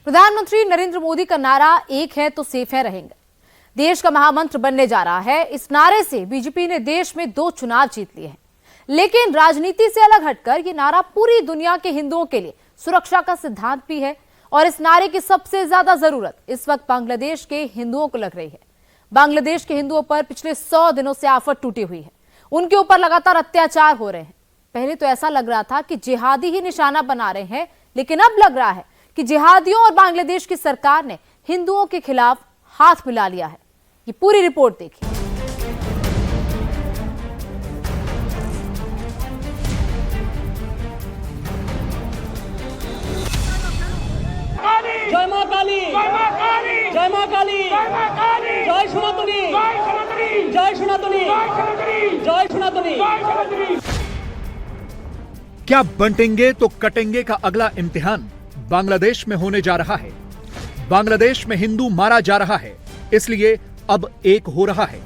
प्रधानमंत्री नरेंद्र मोदी का नारा एक है तो सेफ है रहेंगे देश का महामंत्र बनने जा रहा है। इस नारे से बीजेपी ने देश में 2 चुनाव जीत लिए हैं, लेकिन राजनीति से अलग हटकर ये नारा पूरी दुनिया के हिंदुओं के लिए सुरक्षा का सिद्धांत भी है। और इस नारे की सबसे ज्यादा जरूरत इस वक्त बांग्लादेश के हिंदुओं को लग रही है। बांग्लादेश के हिंदुओं पर पिछले 100 दिनों से आफत टूटी हुई है, उनके ऊपर लगातार अत्याचार हो रहे हैं। पहले तो ऐसा लग रहा था कि जिहादी ही निशाना बना रहे हैं, लेकिन अब लग रहा है कि जिहादियों और बांग्लादेश की सरकार ने हिंदुओं के खिलाफ हाथ मिला लिया है। ये पूरी रिपोर्ट देखिए। जय मां काली, जय मां काली, जय मां काली, जय मां काली, जय सनातनी, जय सनातनी, जय सनातनी, जय सनातनी। क्या बंटेंगे तो कटेंगे का अगला इम्तिहान बांग्लादेश में होने जा रहा है। बांग्लादेश में हिंदू मारा जा रहा है, इसलिए अब एक हो रहा है।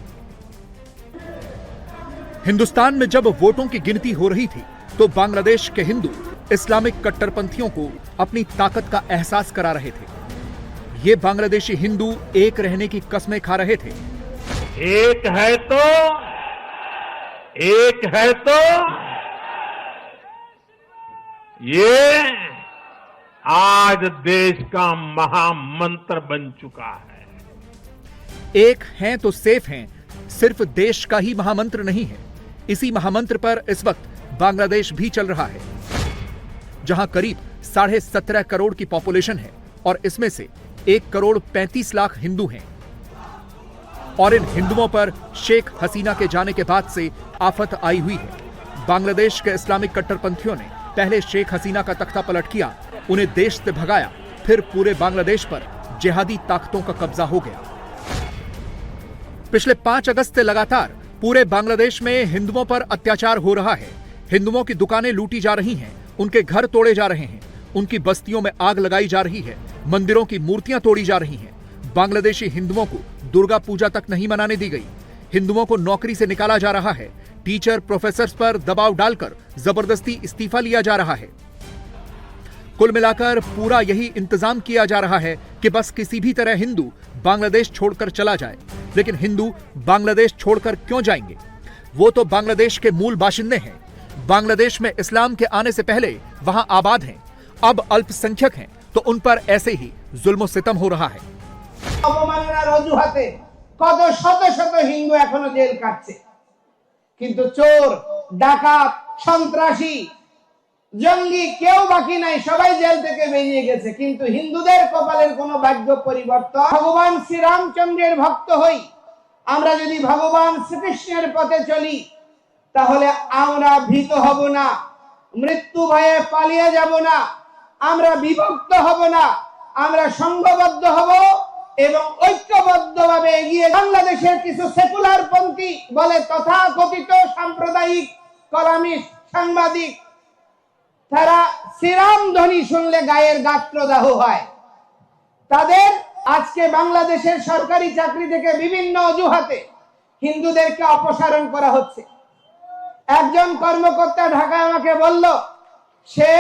हिंदुस्तान में जब वोटों की गिनती हो रही थी तो बांग्लादेश के हिंदू इस्लामिक कट्टरपंथियों को अपनी ताकत का एहसास करा रहे थे। ये बांग्लादेशी हिंदू एक रहने की कसमें खा रहे थे। एक है तो ये आज देश का महामंत्र बन चुका है। एक हैं तो सेफ हैं सिर्फ देश का ही महामंत्र नहीं है। इसी महामंत्र पर इस वक्त बांग्लादेश भी चल रहा है, जहां करीब 17.5 करोड़ की पॉपुलेशन है और इसमें से 1 करोड़ 35 लाख हिंदू हैं। और इन हिंदुओं पर शेख हसीना के जाने के बाद से आफत आई हुई है। बांग्लादेश के इस्लामिक कट्टरपंथियों ने पहले शेख हसीना का तख्ता पलट किया, उन्हें देश से भगाया, फिर पूरे बांग्लादेश पर जिहादी ताकतों का कब्जा हो गया। पिछले 5 अगस्त से लगातार पूरे बांग्लादेश में हिंदुओं पर अत्याचार हो रहा है। हिंदुओं की दुकानें लूटी जा रही हैं, उनके घर तोड़े जा रहे हैं, उनकी बस्तियों में आग लगाई जा रही है, मंदिरों की मूर्तियां तोड़ी जा रही हैं। बांग्लादेशी हिंदुओं को दुर्गा पूजा तक नहीं मनाने दी गई। हिंदुओं को नौकरी से निकाला जा रहा है। टीचर प्रोफेसर्स पर दबाव डालकर जबरदस्ती इस्तीफा लिया जा रहा है। कुल मिलाकर पूरा यही इंतजाम किया जा रहा है कि बस किसी भी तरह हिंदू बांग्लादेश छोड़कर चला जाए। लेकिन हिंदू बांग्लादेश छोड़कर क्यों जाएंगे? वो तो बांग्लादेश के मूल बाशिंदे हैं। बांग्लादेश में इस्लाम के आने से पहले वहां आबाद हैं, अब अल्पसंख्यक हैं, तो उन पर ऐसे ही जुल्म सितम हो रहा है। অবমাননার অজুহাতে কত শত শত হিন্দু এখনো জেল কাটছে, কিন্তু চোর, ডাকাত, সন্ত্রাসী, জঙ্গি কেউ বাকি নাই, সবাই জেল থেকে বেরিয়ে গেছে। কিন্তু হিন্দুদের কপালের কোনো ভাগ্য পরিবর্তন। ভগবান শ্রীরামচন্দ্রের ভক্ত হই, আমরা যদি ভগবান শ্রীকৃষ্ণের পথে চলি তাহলে আমরা ভীত হব না, মৃত্যু ভয়ে পালিয়ে যাব না, আমরা বিভক্ত হব না, আমরা সংঘবদ্ধ হব এবং ঐক্যবদ্ধভাবে এগিয়ে। বাংলাদেশের কিছু সেকুলার পন্থী বলে তথাকথিত সাম্প্রদায়িক কলামিস্ট সাংবাদিক, তারা শ্রীরাম ধ্বনি শুনলে গায়ের গাত্রদাহ হয়। তাদের আজকে বাংলাদেশের সরকারি চাকরি থেকে বিভিন্ন অজুহাতে হিন্দুদেরকে অপসারণ করা হচ্ছে। একজন কর্মকর্তা ঢাকায় আমাকে বলল, সে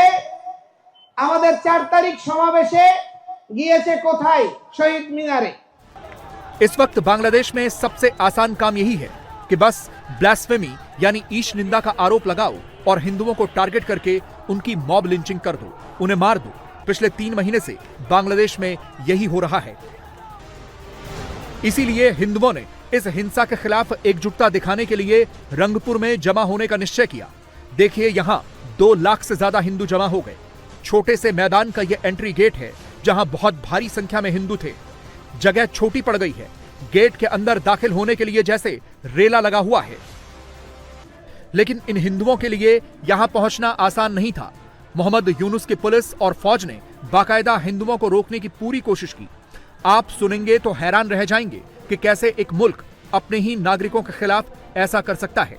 আমাদের 4 তারিখ সমাবেশে গিয়েছে কোথায়? শহীদ মিনারে। इस वक्त बांग्लादेश में सबसे आसान काम यही है कि बस ब्लास्फेमी यानी ईश निंदा का आरोप लगाओ और हिंदुओं को टारगेट करके उनकी मॉब लिंचिंग कर दो, उन्हें मार दो। पिछले 3 महीने से बांग्लादेश में यही हो रहा है। इसीलिए हिंदुओं ने इस हिंसा के खिलाफ एकजुटता दिखाने के लिए रंगपुर में जमा होने का निश्चय किया। देखिए, यहां 2 लाख से ज्यादा हिंदू जमा हो गए। छोटे से मैदान का यह एंट्री गेट है, जहां बहुत भारी संख्या में हिंदू थे। जगह छोटी पड़ गई है। गेट के अंदर दाखिल होने के लिए जैसे रेला लगा हुआ है। लेकिन इन हिंदुओं के लिए यहां पहुंचना आसान नहीं था। मोहम्मद यूनुस की पुलिस और फौज ने बाकायदा हिंदुओं को रोकने की पूरी कोशिश की। आप सुनेंगे तो हैरान रह जाएंगे कि कैसे एक मुल्क अपने ही नागरिकों के खिलाफ ऐसा कर सकता है।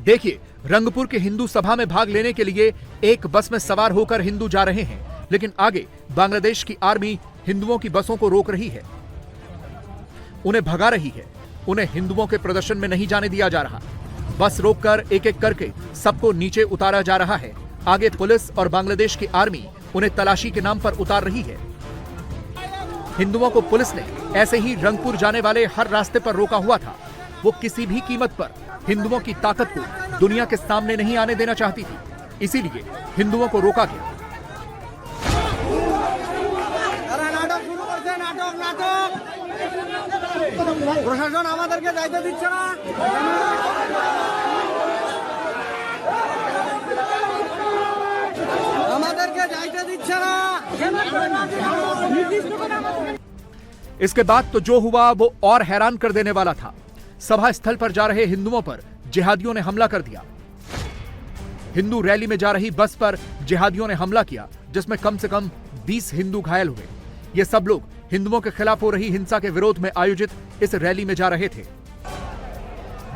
देखिए, रंगपुर के हिंदू सभा में भाग लेने के लिए एक बस में सवार होकर हिंदू जा रहे हैं, लेकिन आगे बांग्लादेश की आर्मी हिंदुओं की बसों को रोक रही है, उन्हें भगा रही है। उन्हें हिंदुओं के प्रदर्शन में नहीं जाने दिया जा रहा। बस रोककर एक एक करके सबको नीचे उतारा जा रहा है। आगे पुलिस और बांग्लादेश की आर्मी उन्हें तलाशी के नाम पर उतार रही है। हिंदुओं को पुलिस ने ऐसे ही रंगपुर जाने वाले हर रास्ते पर रोका हुआ था। वो किसी भी कीमत पर हिंदुओं की ताकत को दुनिया के सामने नहीं आने देना चाहती थी, इसीलिए हिंदुओं को रोका गया। প্রশাসন আমাদেরকে যাইতে দিচ্ছে না। আমাদেরকে যাইতে দিচ্ছে না। इसके बाद तो जो हुआ वो और हैरान कर देने वाला था। सभा स्थल पर जा रहे हिंदुओं पर जिहादियों ने हमला कर दिया। हिंदू रैली में जा रही बस पर जिहादियों ने हमला किया, जिसमें कम से कम 20 हिंदू घायल हुए। ये सब लोग हिंदुओं के खिलाफ हो रही हिंसा के विरोध में आयोजित इस रैली में जा रहे थे।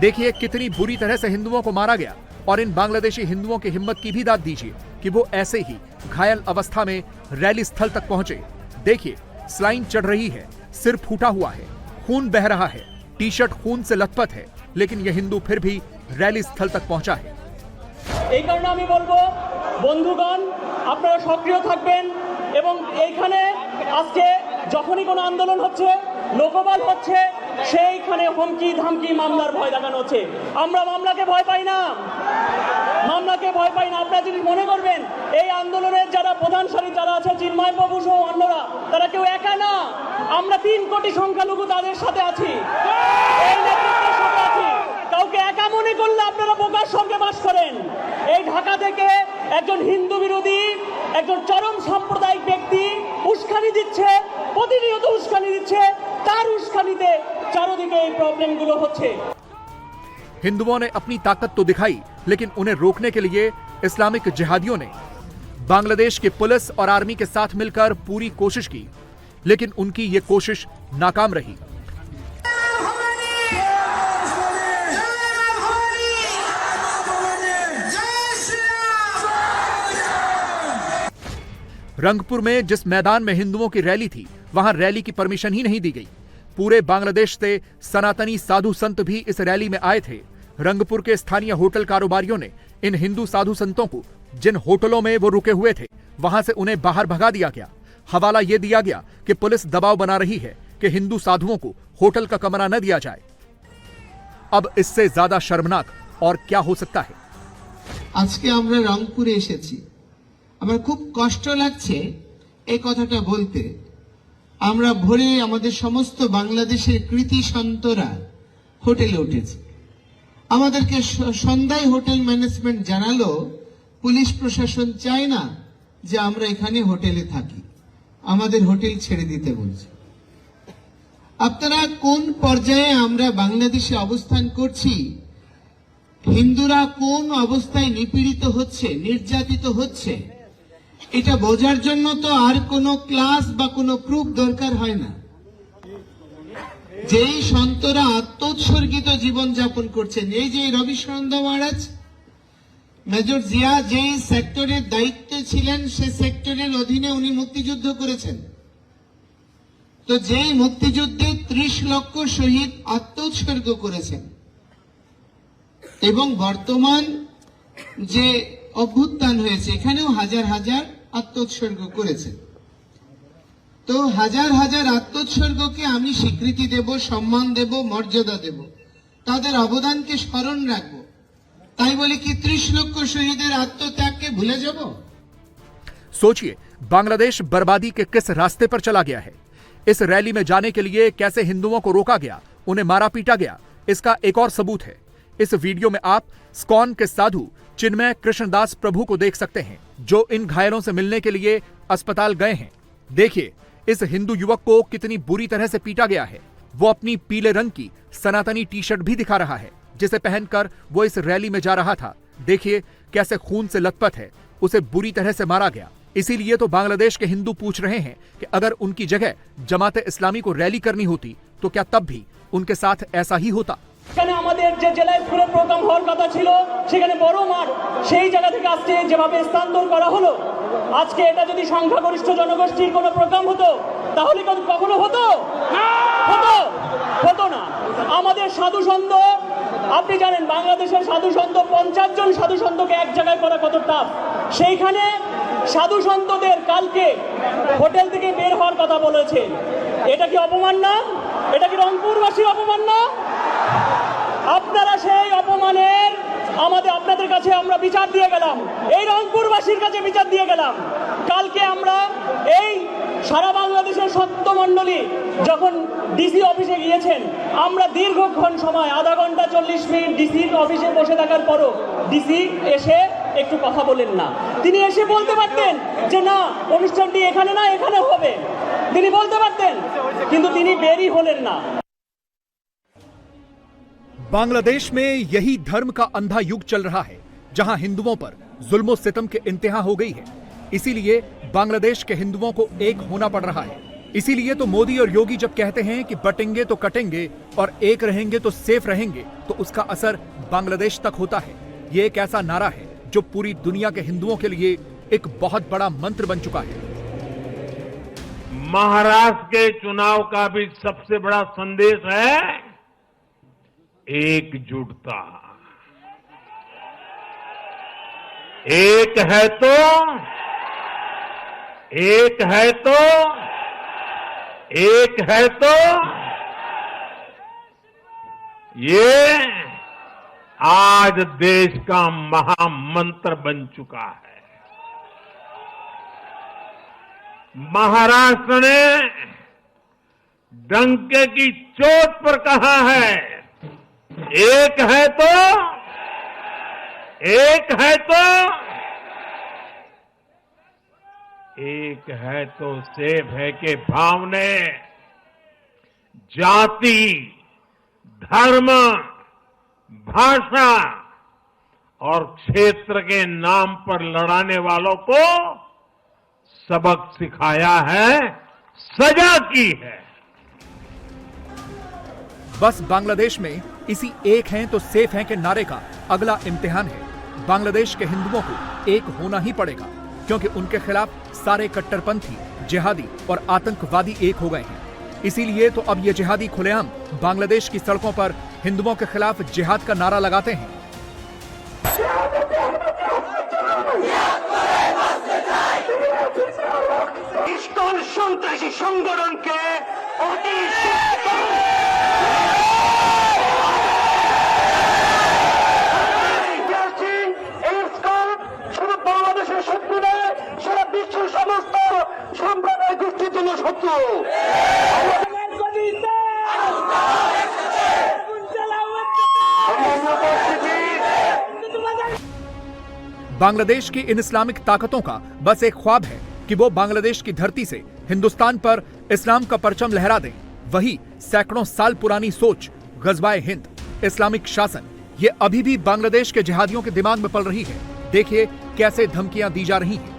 देखिए कितनी बुरी तरह से हिंदुओं को मारा गया, और इन बांग्लादेशी हिंदुओं की हिम्मत की भी दाद दीजिए कि वो ऐसे ही घायल अवस्था में रैली स्थल तक पहुंचे। देखिए स्लाइन चढ़ रही है, सिर फूटा हुआ है, खून बह रहा है, टी शर्ट खून से लथपथ है, लेकिन यह हिंदू फिर भी रैली स्थल तक पहुंचा है। এই কারণে আমি বলবো বন্ধুগণ আপনারা সক্রিয় থাকবেন এবং এইখানে আজকে যখনই কোনো আন্দোলন হচ্ছে লোকবল হচ্ছে সেইখানে হুমকি ধামকি মামলার ভয় দেখানো হচ্ছে। আমরা মামলাকে ভয় পাই না, মামলাকে ভয় পাই না। আপনারা যদি মনে করবেন এই আন্দোলনের যারা প্রধান সারি যারা আছে চিন্ময় বাবু সহ অন্যরা তারা কেউ একা না, আমরা 3 কোটি সংখ্যালঘু তাদের সাথে আছি, এই নেতৃত্বের সাথে আছি। কাউকে একা মনে করলে আপনারা বোকার সঙ্গে বাস করেন। এই ঢাকা থেকে একজন হিন্দু বিরোধী একজন চরম সাম্প্রদায়িক ব্যক্তি উস্কানি দিচ্ছে, প্রতিনিয়ত উস্কানি দিচ্ছে, তার উস্কানিতে চারদিকে এই প্রবলেমগুলো হচ্ছে। हिंदुओं ने अपनी ताकत तो दिखाई, लेकिन उन्हें रोकने के लिए इस्लामिक जिहादियों ने बांग्लादेश के पुलिस और आर्मी के साथ मिलकर पूरी कोशिश की, लेकिन उनकी ये कोशिश नाकाम रही। रंगपुर में जिस मैदान में हिंदुओं की रैली थी, वहां रैली की परमिशन ही नहीं दी गई। पूरे बांग्लादेश से सनातनी साधु संत भी इस रैली में आए थे। रंगपुर के स्थानीय होटल कारोबारियों ने इन हिंदू साधु संतों को जिन होटलों में वो रुके हुए थे वहां से उन्हें बाहर भगा दिया गया। हवाला ये दिया गया कि पुलिस दबाव बना रही है कि हिंदू साधुओं को होटल का कमरा न दिया जाए। अब इससे ज्यादा शर्मनाक और क्या हो सकता है। আজকে আমরা রংপুরে এসেছি, আমার খুব কষ্ট লাগছে এই কথাটা বলতে। আমরা ভোরে আমাদের সমস্ত বাংলাদেশের কৃতি সন্তরা হোটেলে উঠেছে। আমাদেরকে সন্ধ্যায় হোটেল ম্যানেজমেন্ট জানালো পুলিশ প্রশাসন চায় না যে আমরা এখানে হোটেলে থাকি, আমাদের হোটেল ছেড়ে দিতে বলছে। আপনারা কোন পর্যায়ে আমরা বাংলাদেশে অবস্থান করছি, হিন্দুরা কোন অবস্থায় নিপীড়িত হচ্ছে, নির্যাতিত হচ্ছে, এটা বোঝার জন্য তো আর কোনো ক্লাস বা কোনো প্রুফ দরকার হয় না। যেই সন্তরা আত্মোৎসর্গিত জীবন যাপন করছেন, এই যে রবিশরন্দ মহারাজ মেজর জিয়া যেই সেক্টরের দায়িত্বে ছিলেন সে সেক্টরের অধীনে উনি মুক্তিযুদ্ধ করেছেন। তো যেই মুক্তিযুদ্ধে 30 লক্ষ শহীদ আত্মোৎসর্গ করেছেন এবং বর্তমান যে অভ্যুত্থান হয়েছে এখানেও হাজার হাজার আত্মোৎসর্গ করেছেন। তো হাজার হাজার আত্মোৎসর্গকে আমি স্বীকৃতি দেব, সম্মান দেব, মর্যাদা দেব, তাদের অবদানকে স্মরণ রাখবো। তাই বলে কি 30 লক্ষ শহীদের আত্মত্যাগকে ভুলে যাব? सोचिए बांग्लादेश बर्बादी के किस रास्ते पर चला गया है। इस रैली में जाने के लिए कैसे हिंदुओं को रोका गया, उन्हें मारा पीटा गया, इसका एक और सबूत है। इस वीडियो में आप स्कॉन के साधु चिन्मय कृष्णदास प्रभु को देख सकते हैं, जो इन घायलों से मिलने के लिए अस्पताल गए हैं। देखिए इस हिंदू युवक को कितनी बुरी तरह से पीटा गया है। वो अपनी पीले रंग की सनातनी टी शर्ट भी दिखा रहा है, जिसे पहनकर वो इस रैली में जा रहा था। देखिए कैसे खून से लथपथ है, उसे बुरी तरह से मारा गया। इसीलिए तो बांग्लादेश के हिंदू पूछ रहे हैं कि अगर उनकी जगह जमाते इस्लामी को रैली करनी होती तो क्या तब भी उनके साथ ऐसा ही होता। এখানে আমাদের যে জেলা স্কুলে প্রোগ্রাম হওয়ার কথা ছিল সেখানে বড় মাঠ, সেই জায়গা থেকে আজকে যেভাবে স্থানান্তর করা হলো, আজকে এটা যদি সংখ্যাগরিষ্ঠ জনগোষ্ঠীর কোনো প্রোগ্রাম হতো তাহলে কখনো হতো হতো না। আমাদের সাধু সন্ত, আপনি জানেন বাংলাদেশের সাধু সন্ত 50 জন সাধু সন্তকে এক জায়গায় করা কত টাফ। সেইখানে সাধু সন্তদের কালকে হোটেল থেকে বের হওয়ার কথা বলেছে। এটা কি অপমান না? এটা কি রংপুরবাসীর অপমান না? আপনারা সেই অপমানের আপনাদের কাছে আমরা বিচার দিয়ে গেলাম, এই রংপুরবাসীর কাছে বিচার দিয়ে গেলাম। কালকে আমরা এই সারা বাংলাদেশের সত্যমণ্ডলী যখন ডিসি অফিসে গিয়েছেন, আমরা দীর্ঘক্ষণ সময় আধা ঘন্টা 40 মিনিট ডিসির অফিসে বসে থাকার পরও ডিসি এসে একটু কথা বলেন না। তিনি এসে বলতে পারতেন যে না, অনুষ্ঠানটি এখানে না এখানে হবে, তিনি বলতে পারতেন, কিন্তু তিনি বেরই হলেন না। बांग्लादेश में यही धर्म का अंधा युग चल रहा है, जहां हिंदुओं पर जुल्म सितम के इंतहा हो गई है। इसीलिए बांग्लादेश के हिंदुओं को एक होना पड़ रहा है। इसीलिए तो मोदी और योगी जब कहते हैं कि बटेंगे तो कटेंगे और एक रहेंगे तो सेफ रहेंगे, तो उसका असर बांग्लादेश तक होता है। ये एक ऐसा नारा है जो पूरी दुनिया के हिंदुओं के लिए एक बहुत बड़ा मंत्र बन चुका है। महाराष्ट्र के चुनाव का भी सबसे बड़ा संदेश है एकजुटता। एक है तो एक है तो एक है तो ये आज देश का महामंत्र बन चुका है। महाराष्ट्र ने डंके की चोट पर कहा है, एक है तो एक है तो एक है तो सेफ है के भाव ने जाति, धर्म, भाषा और क्षेत्र के नाम पर लड़ाने वालों को सबक सिखाया है, सजा की है। बस बांग्लादेश में इसी एक हैं तो सेफ हैं के नारे का अगला इम्तिहान है। बांग्लादेश के हिंदुओं को एक होना ही पड़ेगा, क्योंकि उनके खिलाफ सारे कट्टरपंथी, जिहादी और आतंकवादी एक हो गए हैं। इसीलिए तो अब ये जिहादी खुलेआम बांग्लादेश की सड़कों पर हिंदुओं के खिलाफ जिहाद का नारा लगाते हैं। ইসকন সন্ত্রাসী সংগঠনকে অতি শুধু বাংলাদেশের শত্রু নয়, সারা বিশ্বের সমস্ত সম্প্রদায় গোষ্ঠীর জন্য শত্রু। बांग्लादेश की इन इस्लामिक ताकतों का बस एक ख्वाब है कि वो बांग्लादेश की धरती से हिंदुस्तान पर इस्लाम का परचम लहरा दें। वही सैकड़ों साल पुरानी सोच, गजवाए हिंद, इस्लामिक शासन, ये अभी भी बांग्लादेश के जिहादियों के दिमाग में पल रही है। देखिए कैसे धमकियां दी जा रही हैं।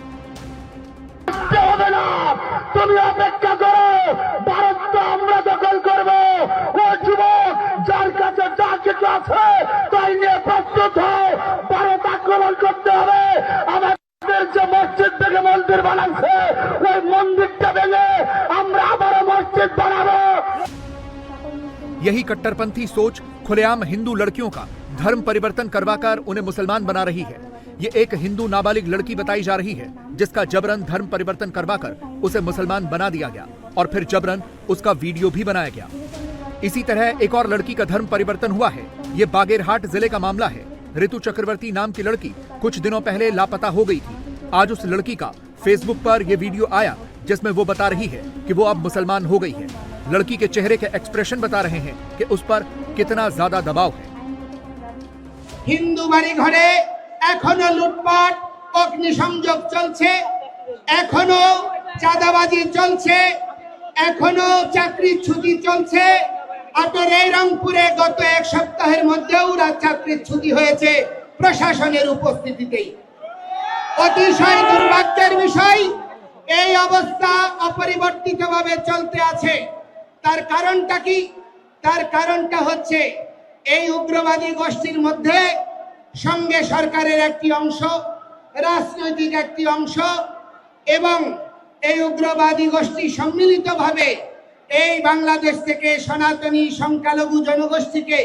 তুমি অপেক্ষা করো, ভারতকে আমরা দখল করব। ও যুবক, যার কাছে যা কিছু আছে তাই নিয়ে প্রস্তুত হও, ভারত আক্রমণ করতে হবে। আমাদের যে মসজিদ থেকে মন্দির বানাচ্ছে, ওই মন্দিরটা ভেঙে আমরা আবারও মসজিদ বানাবো। यही कट्टरपंथी सोच खुलेआम हिंदू लड़कियों का धर्म परिवर्तन करवाकर उन्हें मुसलमान बना रही है। ये एक हिंदू नाबालिग लड़की बताई जा रही है, जिसका जबरन धर्म परिवर्तन करवाकर उसे मुसलमान बना दिया गया और फिर जबरन उसका वीडियो भी बनाया गया। इसी तरह एक और लड़की का धर्म परिवर्तन हुआ है। ये बागेरहाट जिले का मामला है। ऋतु चक्रवर्ती नाम की लड़की कुछ दिनों पहले लापता हो गई थी। आज उस लड़की का फेसबुक पर यह वीडियो आया, जिसमें वो बता रही है कि वो अब मुसलमान हो गई है। लड़की के चेहरे के एक्सप्रेशन बता रहे हैं कि उस पर कितना ज्यादा दबाव है। হিন্দু বাড়ি ঘরে এখনো লুটপাট, অগ্নিসংযোগ চলছে, এখনো চাঁদাবাজি চলছে, এখনো চাকরির ছুটি চলছে। আপনার এই রংপুরে গত এক সপ্তাহের মধ্যেও চাকরির ছুটি হয়েছে প্রশাসনের উপস্থিতিতেই। অতিশয় দুর্ভাগ্যের বিষয়, এই অবস্থা অপরিবর্তিতভাবে চলতে আছে। তার কারণটা কি? তার কারণটা হচ্ছে এই উগ্রবাদী গোষ্ঠীর মধ্যে সঙ্গে সরকারের একটি অংশ, রাজনৈতিক একটি অংশ এবং এই উগ্রবাদী গোষ্ঠী সম্মিলিতভাবে এই বাংলাদেশ থেকে সনাতনী সংখ্যালঘু জনগোষ্ঠীকে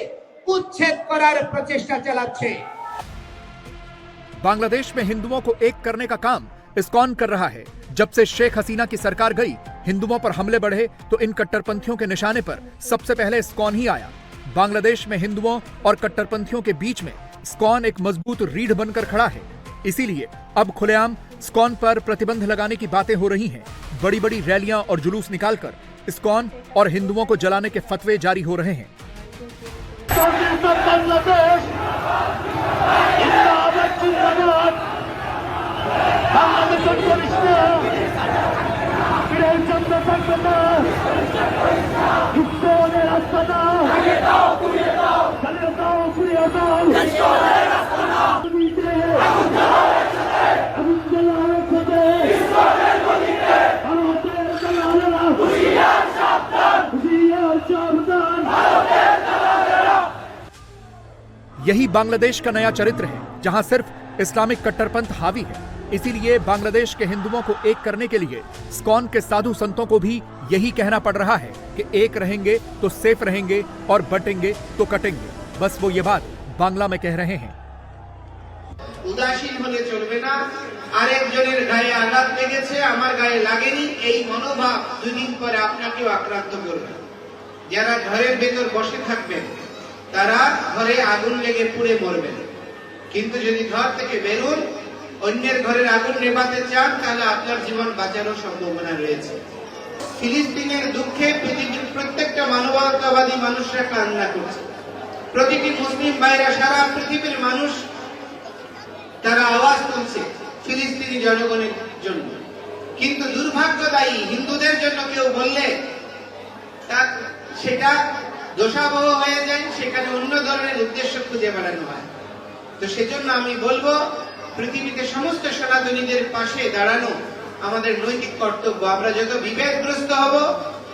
উচ্ছেদ করার প্রচেষ্টা চালাচ্ছে। बांग्लादेश में हिंदुओं को एक करने का काम इस्कॉन कर रहा है। जब से शेख हसीना की सरकार गई, हिंदुओं पर हमले बढ़े तो इन कट्टरपंथियों के निशाने पर सबसे पहले इस्कॉन ही आया। बांग्लादेश में हिंदुओं और कट्टरपंथियों के बीच में इस्कॉन एक मजबूत रीढ़ बनकर खड़ा है। इसीलिए अब खुलेआम इस्कॉन पर प्रतिबंध लगाने की बातें हो रही हैं। बड़ी बड़ी रैलियां और जुलूस निकालकर इस्कॉन और हिंदुओं को जलाने के फतवे जारी हो रहे हैं। यही बांग्लादेश का नया चरित्र है, जहां सिर्फ इस्लामिक कट्टरपंथ हावी है। इसीलिए बांग्लादेश के हिंदुओं को एक करने के लिए इस्कॉन के साधु संतों को भी यही कहना पड़ रहा है कि एक रहेंगे तो सेफ रहेंगे और बटेंगे तो कटेंगे। बस वो ये बात बांग्ला में कह रहे हैं। উদাসীন হলে চলবে না। আরেকজনের গায়ে আঘাত লেগেছে, আমার গায়ে লাগেনি, এই মনোভাব দুদিন পরে আপনাকেও আক্রান্ত করবে। যারা ঘরের ভেতর বসে থাকবেন তারা ঘরে আগুন লেগে পুড়ে মরবেন, কিন্তু যদি ঘর থেকে বেরোন অন্যের ঘরের আগুন নেভাতে চান তাহলে আপনার জীবন বাঁচানোর সম্ভাবনা রয়েছে। ফিলিস্তিনের দুঃখে পৃথিবীর প্রত্যেকটা মানবতাবাদী মানুষরা কান্না করছে। প্রতিটি মুসলিম ভাইরা সারা পৃথিবীর মানুষ তারা আওয়াজ তুলছে ফিলিস্তিনি জনগণের জন্য, কিন্তু দুর্ভাগ্যদায়ী হিন্দুদের জন্য কেউ বললে সেটা দোষাবহ হয়ে যায়, সেখানে অন্য ধরনের উদ্দেশ্য খুঁজে বেড়ানো হয়। তো সেজন্য আমি বলবো পৃথিবীতে সমস্ত সনাতনীদের পাশে দাঁড়ানো আমাদের নৈতিক কর্তব্য। আমরা যত বিভেদগ্রস্ত হব,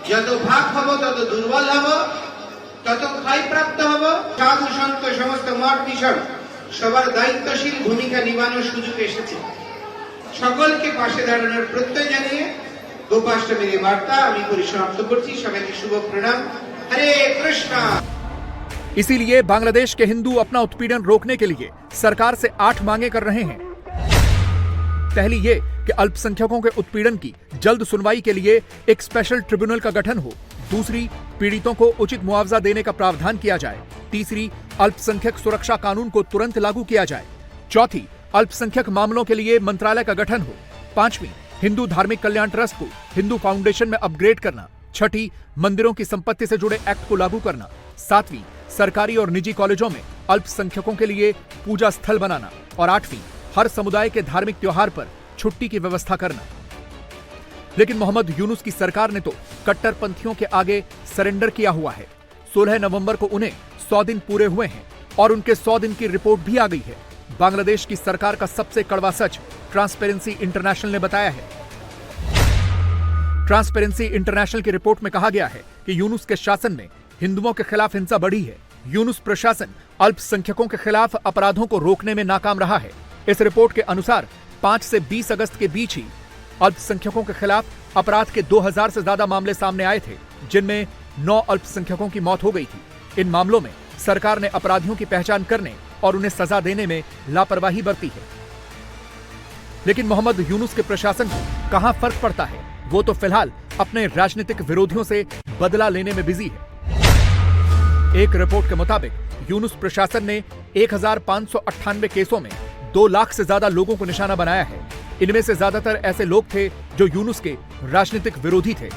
যত ভাগ হব, তত দুর্বল হব, তত ক্ষয়প্রাপ্ত হব। সাধু সন্ত সমস্ত মঠ মিশন সবার দায়িত্বশীল ভূমিকা নিভানোর সুযোগ এসেছে। সকলকে পাশে দাঁড়ানোর প্রত্যয় জানিয়ে গোপাষ্টমীর বার্তা আমি পরিসমাপ্ত করছি। সবাইকে শুভ প্রণাম। हरे कृष्णा। इसीलिए बांग्लादेश के हिंदू अपना उत्पीड़न रोकने के लिए सरकार से 8 मांगे कर रहे हैं। पहली ये कि अल्पसंख्यकों के उत्पीड़न की जल्द सुनवाई के लिए एक स्पेशल ट्रिब्यूनल का गठन हो। दूसरी, पीड़ितों को उचित मुआवजा देने का प्रावधान किया जाए। तीसरी, अल्पसंख्यक सुरक्षा कानून को तुरंत लागू किया जाए। चौथी, अल्पसंख्यक मामलों के लिए मंत्रालय का गठन हो। पांचवी, हिंदू धार्मिक कल्याण ट्रस्ट को हिंदू फाउंडेशन में अपग्रेड करना। छठी, मंदिरों की संपत्ति से जुड़े एक्ट को लागू करना। सातवीं, सरकारी और निजी कॉलेजों में अल्पसंख्यकों के लिए पूजा स्थल बनाना। और आठवीं, हर समुदाय के धार्मिक त्योहार पर छुट्टी की व्यवस्था करना। लेकिन मोहम्मद यूनुस की सरकार ने तो कट्टरपंथियों के आगे सरेंडर किया हुआ है। 16 नवंबर को उन्हें 100 दिन पूरे हुए हैं और उनके 100 दिन की रिपोर्ट भी आ गई है। बांग्लादेश की सरकार का सबसे कड़वा सच ट्रांसपेरेंसी इंटरनेशनल ने बताया है। ट्रांसपेरेंसी इंटरनेशनल की रिपोर्ट में कहा गया है कि यूनुस के शासन में हिंदुओं के खिलाफ हिंसा बढ़ी है। यूनुस प्रशासन अल्पसंख्यकों के खिलाफ अपराधों को रोकने में नाकाम रहा है। इस रिपोर्ट के अनुसार 5 से 20 अगस्त के बीच ही अल्पसंख्यकों के खिलाफ अपराध के 2000 से ज्यादा मामले सामने आए थे, जिनमें 9 अल्पसंख्यकों की मौत हो गई थी। इन मामलों में सरकार ने अपराधियों की पहचान करने और उन्हें सजा देने में लापरवाही बरती है। लेकिन मोहम्मद यूनुस के प्रशासन को कहां फर्क पड़ता है? वो तो फिलहाल अपने राजनीतिक विरोधियों से बदला लेने में बिजी है। एक रिपोर्ट के मुताबिक यूनुस प्रशासन ने 1598 केसों में 2 लाख से ज्यादा लोगों को निशाना बनाया है। इनमें से ज्यादातर ऐसे लोग थे जो यूनुस के राजनीतिक विरोधी थे।